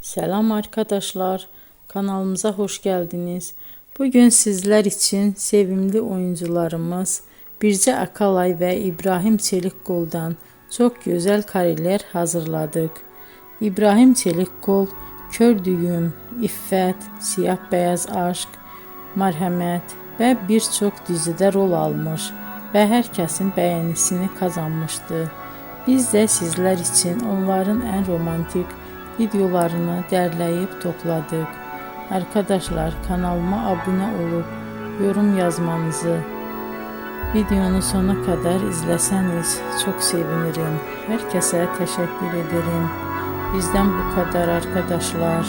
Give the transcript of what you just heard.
Selam arkadaşlar, kanalımıza hoş geldiniz. Bugün sizler için sevimli oyuncularımız Birce Akalay ve İbrahim Çelikkol'dan çok güzel kareler hazırladık. İbrahim Çelikkol, Kör Düğüm, İffet, Siyah Beyaz Aşk, Merhamet ve birçok dizide rol almış ve herkesin beğenisini kazanmıştı. Biz de sizler için onların en romantik videolarını derleyip topladık. Arkadaşlar, kanalıma abone olup yorum yazmanızı, videonu sona kadar izleseniz çok sevinirim. Herkese teşekkür ederim. Bizden bu kadar arkadaşlar.